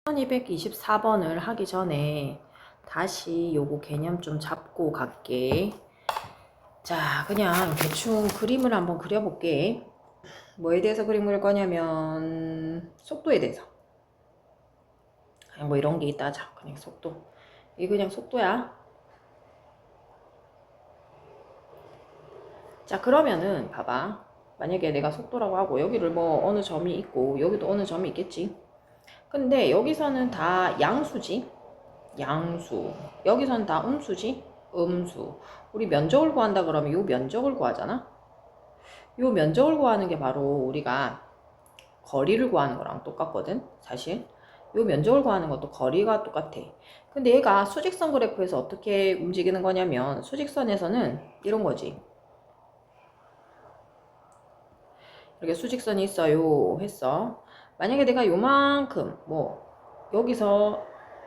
1224번을 하기 전에 다시 요거 개념 좀 잡고 갈게. 자, 그냥 대충 그림을 한번 그려볼게. 뭐에 대해서 그림 그릴 거냐면 속도에 대해서. 그냥 뭐 이런 게 있다. 자, 그냥 속도. 이게 그냥 속도야. 자, 그러면은 봐봐. 만약에 내가 속도라고 하고 여기를 뭐 어느 점이 있고 여기도 어느 점이 있겠지. 근데 여기서는 다 양수지. 양수. 여기선 다 음수지? 음수. 우리 면적을 구한다 그러면 요 면적을 구하잖아? 요 면적을 구하는 게 바로 우리가 거리를 구하는 거랑 똑같거든, 사실. 요 면적을 구하는 것도 거리가 똑같아. 근데 얘가 수직선 그래프에서 어떻게 움직이는 거냐면, 수직선에서는 이런 거지. 이렇게 수직선이 있어요 했어. 만약에 내가 요만큼, 여기서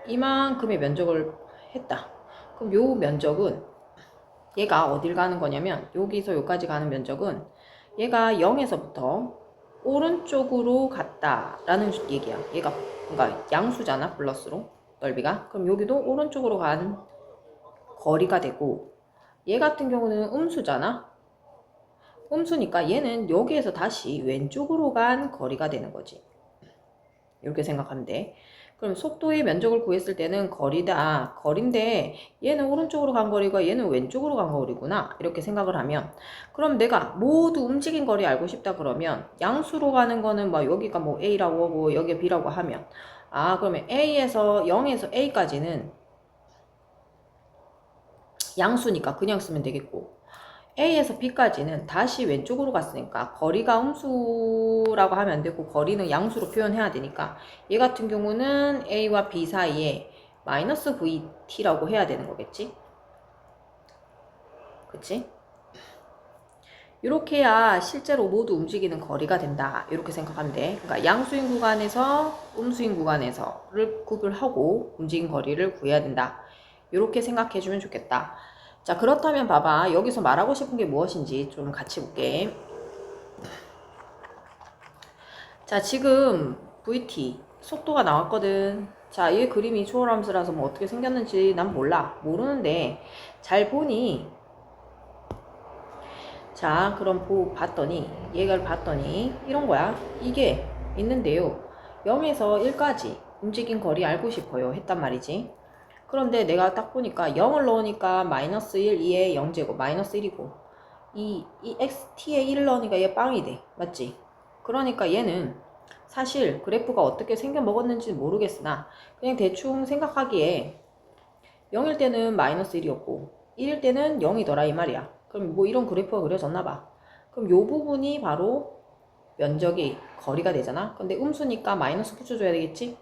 이만큼의 면적을 했다. 그럼 요 면적은 얘가 어딜 가는 거냐면 여기서 여기까지 가는 면적은 얘가 0에서부터 오른쪽으로 갔다라는 얘기야. 얘가 그러니까 양수잖아, 플러스로 넓이가. 그럼 여기도 오른쪽으로 간 거리가 되고, 얘 같은 경우는 음수잖아. 음수니까 얘는 여기에서 다시 왼쪽으로 간 거리가 되는 거지. 이렇게 생각하면 돼. 그럼 속도의 면적을 구했을 때는 거리다. 거리인데 얘는 오른쪽으로 간 거리가 얘는 왼쪽으로 간 거리구나. 이렇게 생각을 하면, 그럼 내가 모두 움직인 거리 알고 싶다 그러면 양수로 가는 거는 뭐 여기가 뭐 A라고 하고 여기가 B라고 하면, 그러면 A에서 0에서 A까지는 양수니까 그냥 쓰면 되겠고, A에서 B까지는 다시 왼쪽으로 갔으니까 거리가 음수라고 하면 안 되고 거리는 양수로 표현해야 되니까, 얘 같은 경우는 A와 B 사이에 마이너스 VT라고 해야 되는 거겠지? 그치? 이렇게 해야 실제로 모두 움직이는 거리가 된다. 이렇게 생각하면 돼. 그러니까 양수인 구간에서 음수인 구간에서를 구별하고 움직인 거리를 구해야 된다. 이렇게 생각해주면 좋겠다. 자, 그렇다면 봐봐. 여기서 말하고 싶은 게 무엇인지 좀 같이 볼게. 자, 지금 VT 속도가 나왔거든. 자, 이 그림이 초월함수라서 뭐 어떻게 생겼는지 난 몰라. 모르는데 잘 보니, 자, 그럼 봤더니 얘를 봤더니 이런 거야. 이게 있는데요. 0에서 1까지 움직인 거리 알고 싶어요 했단 말이지. 그런데 내가 딱 보니까 0을 넣으니까 마이너스 1, 2에 0제곱 마이너스 1이고, 이 xt에 1을 넣으니까 얘 빵이 돼. 맞지? 그러니까 얘는 사실 그래프가 어떻게 생겨 먹었는지 모르겠으나 그냥 대충 생각하기에 0일 때는 마이너스 1이었고 1일 때는 0이더라 이 말이야. 그럼 뭐 이런 그래프가 그려졌나 봐. 그럼 요 부분이 바로 면적이 거리가 되잖아. 근데 음수니까 마이너스 붙여줘야 되겠지?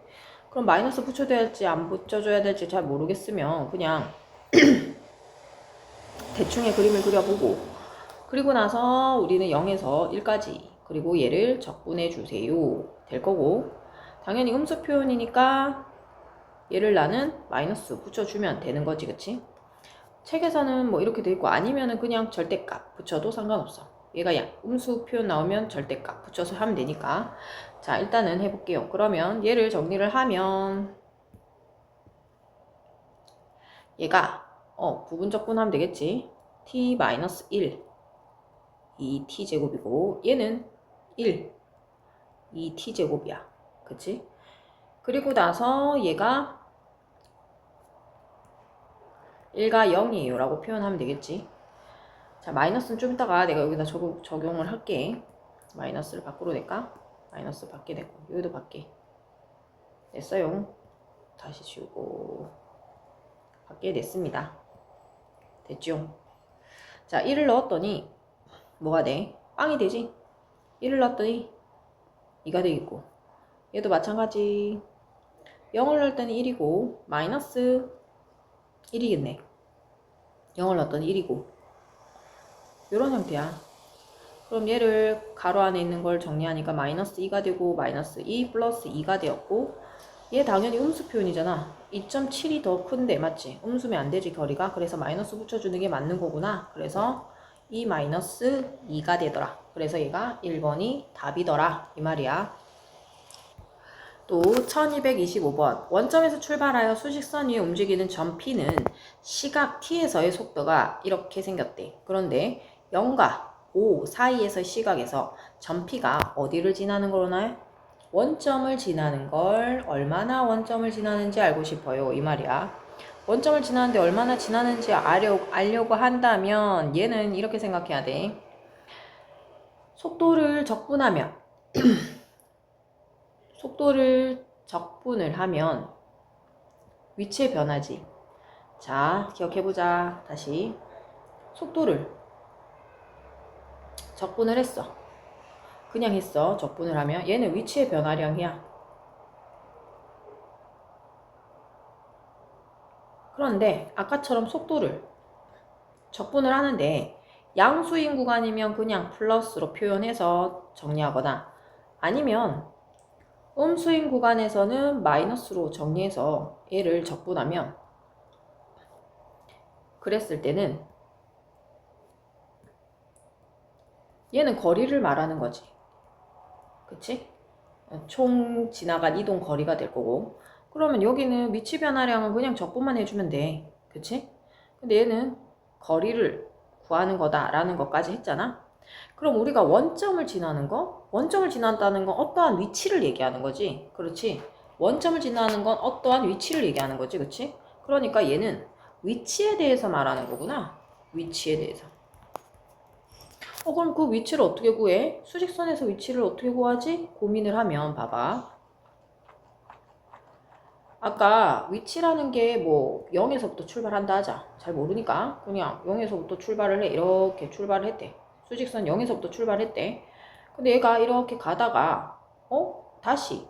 그럼 마이너스 붙여줘야 될지 안 붙여줘야 될지 잘 모르겠으면 그냥 대충의 그림을 그려보고, 그리고 나서 우리는 0에서 1까지 그리고 얘를 적분해 주세요 될 거고, 당연히 음수 표현이니까 얘를 나는 마이너스 붙여주면 되는 거지. 그치? 책에서는 뭐 이렇게 돼 있고 아니면은 그냥 절대값 붙여도 상관없어. 얘가 음수 표현 나오면 절대값 붙여서 하면 되니까. 자, 일단은 해볼게요. 그러면 얘를 정리를 하면 얘가 부분적분하면 되겠지. t-1 이 t제곱이고 얘는 1 이 t제곱이야. 그치? 그리고 나서 얘가 1과 0이에요 라고 표현하면 되겠지. 자, 마이너스는 좀 이따가 내가 여기다 적용을 할게. 마이너스를 밖으로 낼까? 마이너스 밖에 내고 여기도 밖에 냈어요. 다시 지우고 밖에 냈습니다. 됐죠? 자, 1을 넣었더니 뭐가 돼? 빵이 되지? 1을 넣었더니 2가 되겠고, 얘도 마찬가지. 0을 넣었더니 1이고 마이너스 1이겠네. 0을 넣었더니 1이고 이런 형태야. 그럼 얘를 가로 안에 있는 걸 정리하니까 마이너스 2가 되고 마이너스 2 플러스 2가 되었고, 얘 당연히 음수 표현이잖아. 2.7이 더 큰데 맞지? 음수면 안 되지 거리가. 그래서 마이너스 붙여주는 게 맞는 거구나. 그래서 2 마이너스 2가 되더라. 그래서 얘가 1번이 답이더라 이 말이야. 또 1225번 원점에서 출발하여 수직선 위에 움직이는 점 P는 시각 T에서의 속도가 이렇게 생겼대. 그런데 0과 5 사이에서의 시각에서 점 P가 어디를 지나는 걸로 나요? 원점을 지나는 걸 얼마나 원점을 지나는지 알고 싶어요. 이 말이야. 원점을 지나는데 얼마나 지나는지 알려고 한다면 얘는 이렇게 생각해야 돼. 속도를 적분하면 속도를 적분을 하면 위치의 변화지. 자, 기억해보자. 다시 속도를 적분을 했어. 그냥 했어. 적분을 하면 얘는 위치의 변화량이야. 그런데 아까처럼 속도를 적분을 하는데 양수인 구간이면 그냥 플러스로 표현해서 정리하거나 아니면 음수인 구간에서는 마이너스로 정리해서 얘를 적분하면 그랬을 때는 얘는 거리를 말하는 거지. 그치? 총 지나간 이동 거리가 될 거고 그러면 여기는 위치 변화량은 그냥 적분만 해주면 돼. 그치? 근데 얘는 거리를 구하는 거다라는 것까지 했잖아. 그럼 우리가 원점을 지나는 거? 원점을 지난다는 건 어떠한 위치를 얘기하는 거지. 그렇지? 원점을 지나는 건 어떠한 위치를 얘기하는 거지. 그치? 그러니까 얘는 위치에 대해서 말하는 거구나. 위치에 대해서. 그럼 그 위치를 어떻게 구해? 수직선에서 위치를 어떻게 구하지? 고민을 하면 봐봐. 아까 위치라는 게 뭐 0에서부터 출발한다 하자. 잘 모르니까 그냥 0에서부터 출발을 해. 이렇게 출발을 했대. 수직선 0에서부터 출발했대. 근데 얘가 이렇게 가다가 다시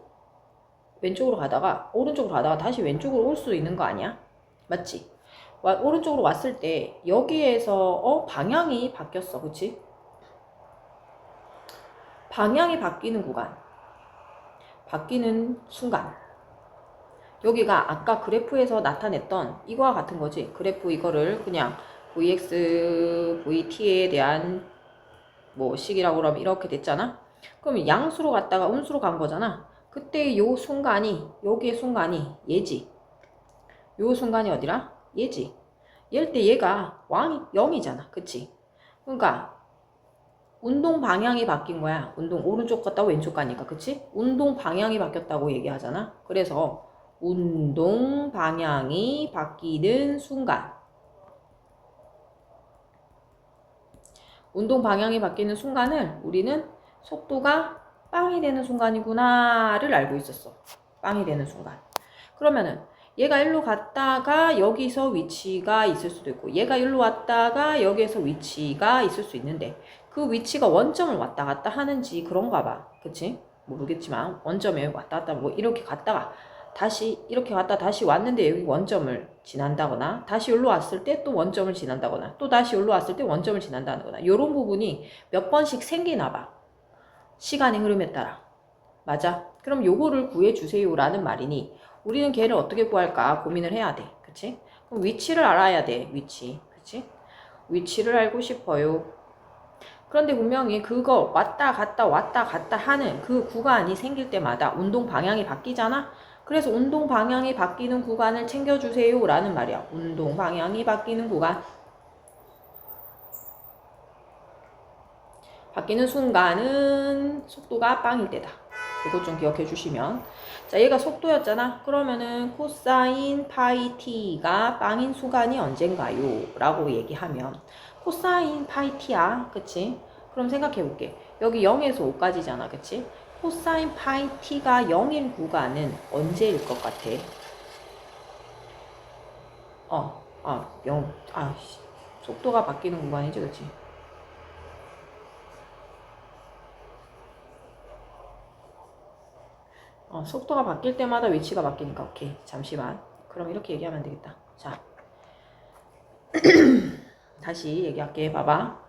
왼쪽으로 가다가 오른쪽으로 가다가 다시 왼쪽으로 올 수 있는 거 아니야? 맞지? 오른쪽으로 왔을 때 여기에서 방향이 바뀌었어. 그치? 방향이 바뀌는 구간, 바뀌는 순간 여기가 아까 그래프에서 나타냈던 이거와 같은 거지. 그래프 이거를 그냥 vx, vt에 대한 뭐 식이라고 그러면 이렇게 됐잖아. 그럼 양수로 갔다가 음수로 간 거잖아. 그때 요 순간이 여기의 순간이 얘지. 요 순간이 어디라? 얘지. 얘일 때 얘가 왕이 0이잖아. 그치? 그러니까 운동 방향이 바뀐 거야. 운동 오른쪽 갔다가 왼쪽 가니까. 그치? 운동 방향이 바뀌었다고 얘기하잖아. 그래서 운동 방향이 바뀌는 순간 운동 방향이 바뀌는 순간을 우리는 속도가 빵이 되는 순간이구나를 알고 있었어. 빵이 되는 순간. 그러면은 얘가 일로 갔다가 여기서 위치가 있을 수도 있고 얘가 일로 왔다가 여기에서 위치가 있을 수 있는데 그 위치가 원점을 왔다 갔다 하는지 그런가 봐. 그치? 모르겠지만 원점에 왔다 갔다 뭐 이렇게 갔다가 다시 이렇게 갔다 다시 왔는데 여기 원점을 지난다거나 다시 여기로 왔을 때 또 원점을 지난다거나 또 다시 여기로 왔을 때 원점을 지난다거나 이런 부분이 몇 번씩 생기나 봐. 시간의 흐름에 따라. 맞아? 그럼 요거를 구해주세요 라는 말이니 우리는 걔를 어떻게 구할까 고민을 해야 돼. 그치? 그럼 위치를 알아야 돼. 위치. 그치? 위치를 알고 싶어요. 그런데 분명히 그거 왔다 갔다 하는 그 구간이 생길 때마다 운동 방향이 바뀌잖아? 그래서 운동 방향이 바뀌는 구간을 챙겨주세요 라는 말이야. 운동 방향이 바뀌는 구간. 바뀌는 순간은 속도가 빵일 때다. 이거 좀 기억해 주시면. 자, 얘가 속도였잖아. 그러면은 코사인 파이 t가 빵인 순간이 언젠가요? 라고 얘기하면 코사인 파이 t야. 그치? 그럼 생각해 볼게. 여기 0에서 5까지잖아. 그치? 코사인 파이 t가 0인 구간은 언제일 것 같아? 0. 속도가 바뀌는 구간이지. 그치? 속도가 바뀔 때마다 위치가 바뀌니까 오케이. 잠시만. 그럼 이렇게 얘기하면 되겠다. 자, 다시 얘기할게. 봐봐.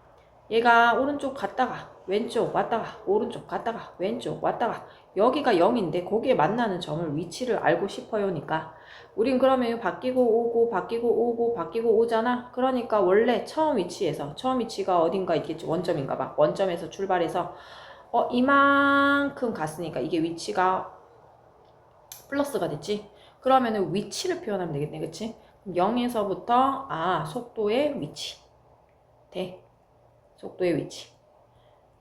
얘가 오른쪽 갔다가 왼쪽 왔다가 오른쪽 갔다가 왼쪽 왔다가 여기가 0인데 거기에 만나는 점을 위치를 알고 싶어요니까 우린 그러면 바뀌고 오고 바뀌고 오고 바뀌고 오잖아. 그러니까 원래 처음 위치가 어딘가 있겠지. 원점인가 봐. 원점에서 출발해서 이만큼 갔으니까 이게 위치가 플러스가 됐지? 그러면은 위치를 표현하면 되겠네, 그치? 0에서부터 속도의 위치 돼. 속도의 위치.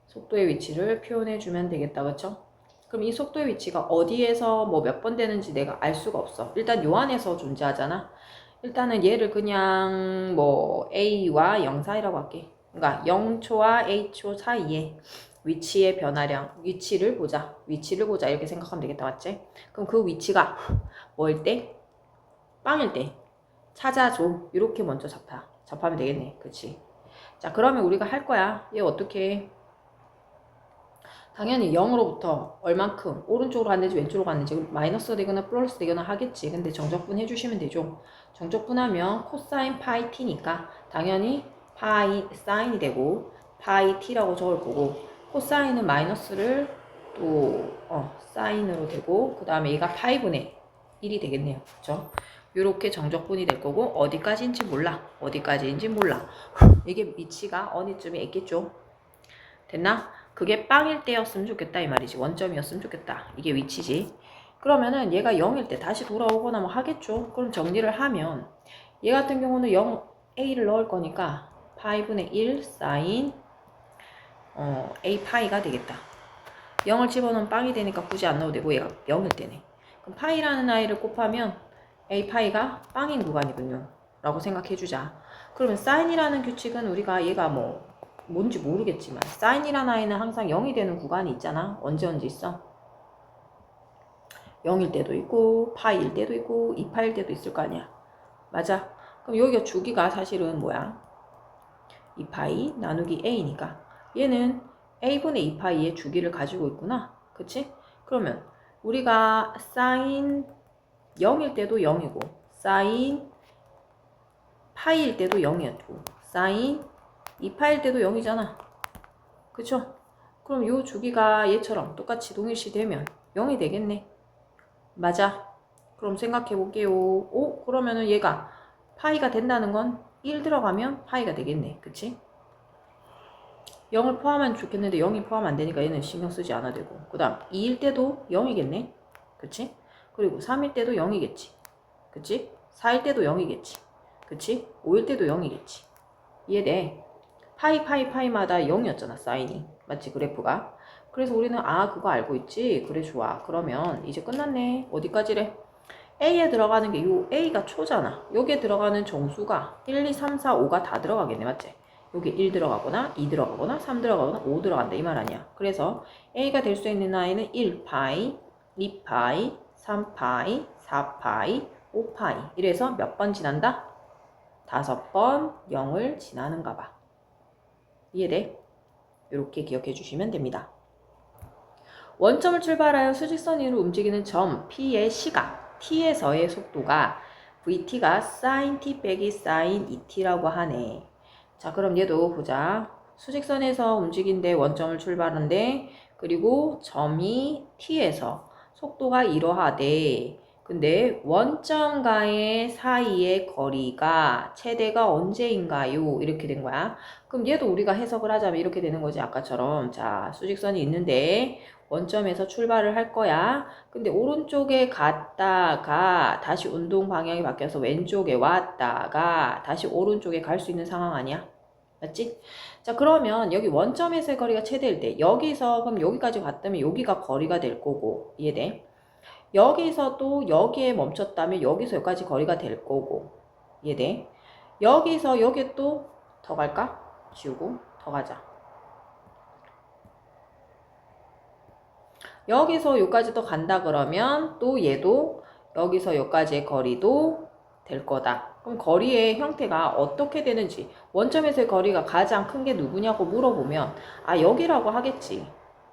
속도의 위치를 표현해 주면 되겠다, 그쵸? 그럼 이 속도의 위치가 어디에서 뭐 몇 번 되는지 내가 알 수가 없어. 일단 요 안에서 존재하잖아. 일단은 얘를 그냥 뭐 A와 0 사이라고 할게. 그러니까 0초와 A초 사이에 위치의 변화량, 위치를 보자. 위치를 보자. 이렇게 생각하면 되겠다, 맞지? 그럼 그 위치가 뭐일 때? 빵일 때. 찾아줘. 이렇게 먼저 잡하면 되겠네. 그치? 자, 그러면 우리가 할 거야. 얘 어떻게 해? 당연히 0으로부터 얼만큼 오른쪽으로 갔는지 왼쪽으로 갔는지 마이너스가 되거나 플러스 되거나 하겠지. 근데 정적분 해주시면 되죠. 정적분하면 코사인 파이 t니까 당연히 파이 사인이 되고 파이 t라고 적을 거고, 코사인은 마이너스를 또 사인으로 되고, 그 다음에 얘가 파이분의 1이 되겠네요. 그쵸? 요렇게 정적분이 될 거고, 어디까지인지 몰라. 어디까지인지 몰라. 이게 위치가 어디쯤에 있겠죠. 됐나? 그게 빵일 때였으면 좋겠다 이 말이지. 원점이었으면 좋겠다. 이게 위치지. 그러면은 얘가 0일 때 다시 돌아오거나 뭐 하겠죠. 그럼 정리를 하면 얘 같은 경우는 0a를 넣을 거니까 파이분의 1 사인 a 파이가 되겠다. 0을 집어넣으면 빵이 되니까 굳이 안 넣어도 되고, 얘가 0일 때네. 그럼 파이라는 아이를 곱하면 a 파이가 빵인 구간이군요 라고 생각해주자. 그러면 사인이라는 규칙은 우리가 얘가 뭔지 모르겠지만 사인이라는 아이는 항상 0이 되는 구간이 있잖아. 언제 있어? 0일 때도 있고 파이일 때도 있고 2파일 때도 있을 거 아니야. 맞아. 그럼 여기가 주기가 사실은 뭐야? 2파이 나누기 a니까 얘는 a분의 2파이의 주기를 가지고 있구나. 그치? 그러면 우리가 사인 0일 때도 0이고 사인 파이일 때도 0이었고 사인 2파일 때도 0이잖아. 그쵸? 그럼 요 주기가 얘처럼 똑같이 동일시 되면 0이 되겠네. 맞아. 그럼 생각해 볼게요. 그러면은 얘가 파이가 된다는 건 1 들어가면 파이가 되겠네. 그치? 0을 포함하면 좋겠는데 0이 포함 안 되니까 얘는 신경 쓰지 않아도 되고, 그 다음 2일 때도 0이겠네. 그치? 그리고 3일 때도 0이겠지. 그치? 4일 때도 0이겠지. 그치? 5일 때도 0이겠지. 이해돼? 파이마다 0이었잖아, 사인이. 맞지, 그래프가? 그래서 우리는 그거 알고 있지? 그래, 좋아. 그러면 이제 끝났네. 어디까지래? A에 들어가는 게 요 A가 초잖아. 여기에 들어가는 정수가 1, 2, 3, 4, 5가 다 들어가겠네, 맞지? 여기 1 들어가거나 2 들어가거나 3 들어가거나 5 들어간다 이 말 아니야. 그래서 A가 될 수 있는 아이는 1파이, 2파이, 3파이, 4파이, 5파이. 이래서 몇 번 지난다? 5번 0을 지나는가 봐. 이해돼? 이렇게 기억해 주시면 됩니다. 원점을 출발하여 수직선 위로 움직이는 점 P의 시각 T에서의 속도가 VT가 sin T 빼기 sin ET라고 하네. 자, 그럼 얘도 보자. 수직선에서 움직인데 원점을 출발한데, 그리고 점이 T에서 속도가 이러하대. 근데 원점과의 사이의 거리가 최대가 언제인가요? 이렇게 된 거야. 그럼 얘도 우리가 해석을 하자면 이렇게 되는 거지, 아까처럼. 자, 수직선이 있는데 원점에서 출발을 할 거야. 근데 오른쪽에 갔다가 다시 운동 방향이 바뀌어서 왼쪽에 왔다가 다시 오른쪽에 갈 수 있는 상황 아니야? 맞지? 자, 그러면 여기 원점에서의 거리가 최대일 때 여기서 그럼 여기까지 갔다면 여기가 거리가 될 거고, 이해돼? 여기서 또 여기에 멈췄다면 여기서 여기까지 거리가 될 거고, 이해돼? 여기서 여기 또 더 갈까? 지우고 더 가자. 여기서 여기까지 또 간다 그러면 또 얘도 여기서 여기까지의 거리도 될 거다. 그럼 거리의 형태가 어떻게 되는지, 원점에서의 거리가 가장 큰 게 누구냐고 물어보면 여기라고 하겠지.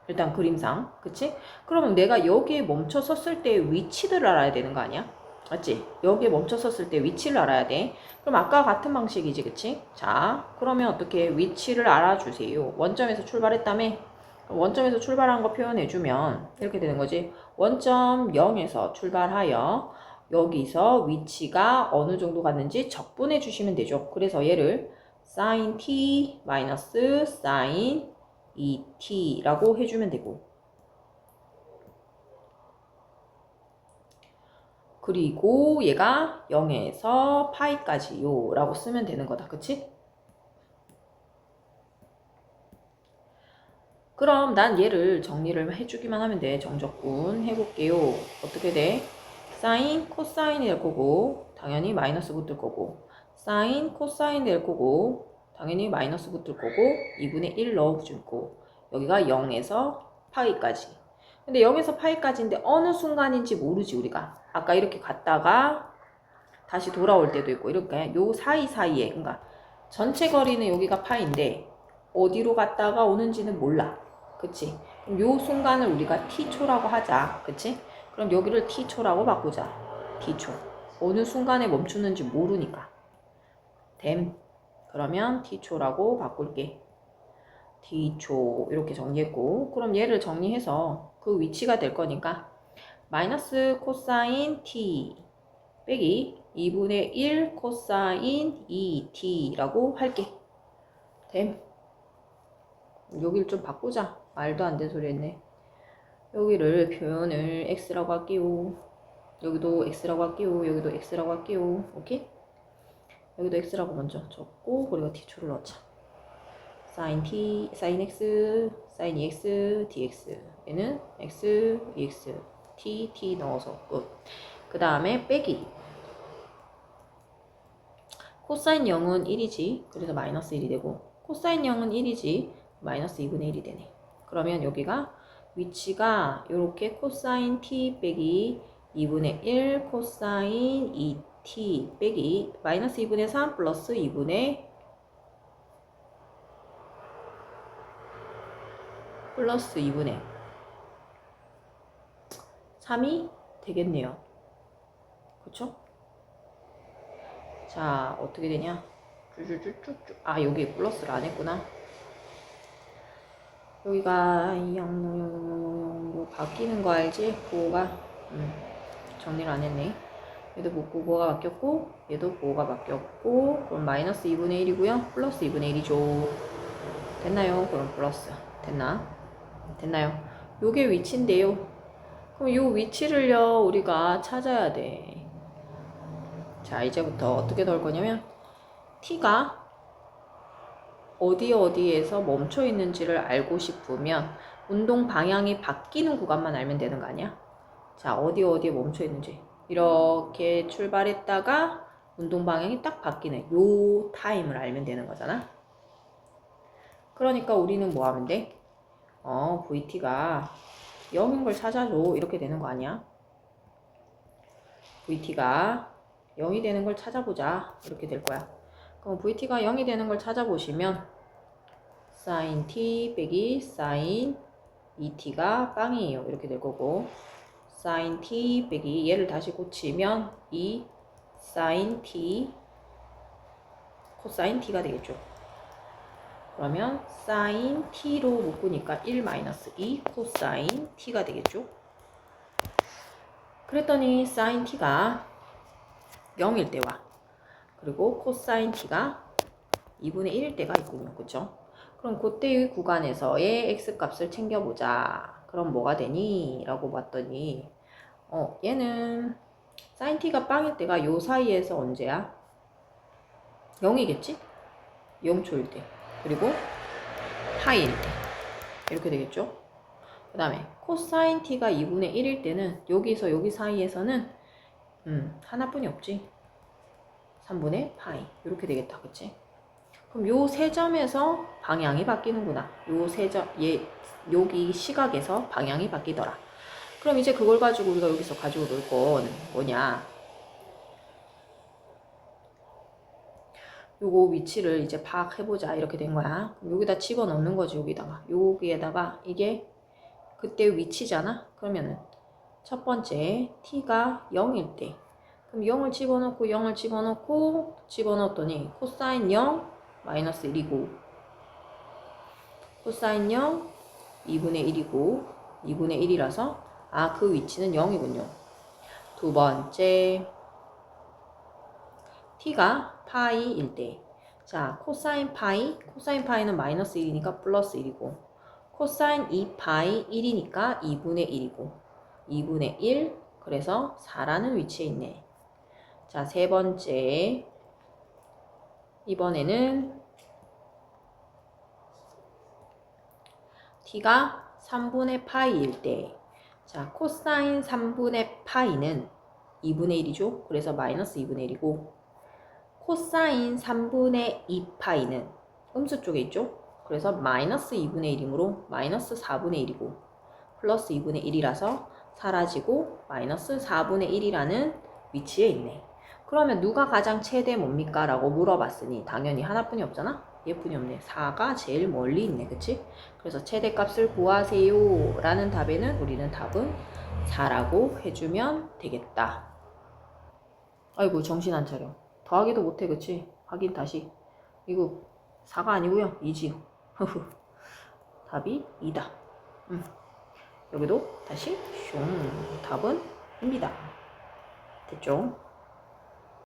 일단 그림상. 그치? 그러면 내가 여기에 멈춰 섰을 때의 위치를 알아야 되는 거 아니야? 맞지? 여기에 멈춰 섰을 때 위치를 알아야 돼. 그럼 아까 같은 방식이지, 그치? 자, 그러면 어떻게 위치를 알아주세요. 원점에서 출발했다며? 원점에서 출발한 거 표현해주면 이렇게 되는 거지. 원점 0에서 출발하여 여기서 위치가 어느 정도 갔는지 적분해 주시면 되죠. 그래서 얘를 sin t 마이너스 sin 2t라고 해주면 되고, 그리고 얘가 0에서 파이까지요 라고 쓰면 되는 거다. 그치? 그럼 난 얘를 정리를 해주기만 하면 돼. 정적분 해볼게요. 어떻게 돼? 사인, 코사인이 될 거고 당연히 마이너스 붙을 거고, 사인, 코사인 될 거고 당연히 마이너스 붙을 거고, 2분의 1 넣어줄 거고, 여기가 0에서 파이까지. 근데 0에서 파이까지인데 어느 순간인지 모르지 우리가. 아까 이렇게 갔다가 다시 돌아올 때도 있고, 이렇게 요 사이사이에, 그러니까 전체 거리는 여기가 파인데 어디로 갔다가 오는지는 몰라. 그치? 그럼 요 순간을 우리가 t초라고 하자. 그치? 그럼 여기를 t초라고 바꾸자. t초. 어느 순간에 멈추는지 모르니까. 됨. 그러면 t초라고 바꿀게. t초 이렇게 정리했고, 그럼 얘를 정리해서 그 위치가 될 거니까 마이너스 코사인 t 빼기 2분의 1 코사인 2t라고 할게. 됨. 여기를 좀 바꾸자. 말도 안 되는 소리 했네. 여기를 표현을 x라고 할게요. 여기도 x라고 할게요. 여기도 x라고 할게요. 오케이? 여기도 x라고 먼저 적고, 그리고 t초를 넣자. sin t, sin x, sin 2x, dx. 얘는 x, 2x, t 넣어서 끝. 그 다음에 빼기. 코사인 0은 1이지. 그래서 마이너스 1이 되고, 코사인 0은 1이지. 마이너스 2분의 1이 되네. 그러면 여기가 위치가 이렇게 코사인 t 빼기 2분의 1 코사인 2t 빼기 마이너스 2분의 3 플러스 2분의 3이 되겠네요. 그쵸? 자, 어떻게 되냐? 쭈쭈쭈쭈쭈. 아, 여기 플러스를 안 했구나. 여기가 바뀌는 거 알지? 부호가 정리를 안 했네. 얘도 부호가 바뀌었고, 얘도 부호가 바뀌었고, 그럼 마이너스 2분의 1이고요. 플러스 2분의 1이죠. 됐나요? 그럼 플러스. 됐나요? 요게 위치인데요. 그럼 요 위치를요, 우리가 찾아야 돼. 자, 이제부터 어떻게 넣을 거냐면, t가 어디에서 멈춰 있는지를 알고 싶으면 운동 방향이 바뀌는 구간만 알면 되는 거 아니야? 자, 어디에 멈춰 있는지. 이렇게 출발했다가 운동 방향이 딱 바뀌는 요 타임을 알면 되는 거잖아. 그러니까 우리는 뭐 하면 돼? VT가 0인 걸 찾아줘. 이렇게 되는 거 아니야? VT가 0이 되는 걸 찾아보자. 이렇게 될 거야. 그럼 VT가 0이 되는 걸 찾아보시면 sin t 빼기 sin 2t가 빵이에요. 이렇게 될 거고, sin t 빼기 얘를 다시 고치면 2 sin t 코사인 t가 되겠죠. 그러면 sin t로 묶으니까 1 마이너스 2 코사인 t가 되겠죠. 그랬더니 sin t가 0일 때와 그리고 코사인 t가 2분의 1일 때가 있군요. 그쵸? 그럼 그때의 구간에서의 x값을 챙겨보자. 그럼 뭐가 되니? 라고 봤더니 얘는 sin t가 빵일 때가 요 사이에서 언제야? 0이겠지? 0초일 때. 그리고 파이일 때. 이렇게 되겠죠? 그 다음에 코사인 t가 2분의 1일 때는 여기서 여기 사이에서는 하나뿐이 없지. 3분의 파이. 이렇게 되겠다. 그치? 그럼 요 세 점에서 방향이 바뀌는구나. 요 세 점, 여기 시각에서 방향이 바뀌더라. 그럼 이제 그걸 가지고 우리가 여기서 가지고 놀 건 뭐냐. 요거 위치를 이제 파악해보자. 이렇게 된 거야. 여기다 집어넣는 거지. 여기에다가 이게 그때 위치잖아. 그러면은 첫 번째 t가 0일 때. 그럼 0을 집어넣었더니 코사인 0 마이너스 1이고, 코사인 0 2분의 1이고, 2분의 1이라서 그 위치는 0이군요. 두 번째 t가 파이일 때. 자, 코사인 파이는 마이너스 1이니까 플러스 1이고, 코사인 2파이 1이니까 2분의 1이고, 2분의 1 그래서 4라는 위치에 있네. 자, 세 번째. 이번에는 t가 3분의 파이일 때, 자, 코사인 3분의 파이는 2분의 1이죠. 그래서 마이너스 2분의 1이고, 코사인 3분의 2파이는 음수 쪽에 있죠. 그래서 마이너스 2분의 1이므로 마이너스 4분의 1이고, 플러스 2분의 1이라서 사라지고 마이너스 4분의 1이라는 위치에 있네. 그러면 누가 가장 최대 뭡니까? 라고 물어봤으니 당연히 하나뿐이 없잖아? 얘뿐이 없네. 4가 제일 멀리 있네. 그치? 그래서 최대값을 구하세요 라는 답에는 우리는 답은 4라고 해주면 되겠다. 아이고 정신 안 차려. 더하기도 못해. 그치? 확인 다시. 이거 4가 아니고요 2지요. 답이 2다. 여기도 다시 슝 답은 입니다. 됐죠?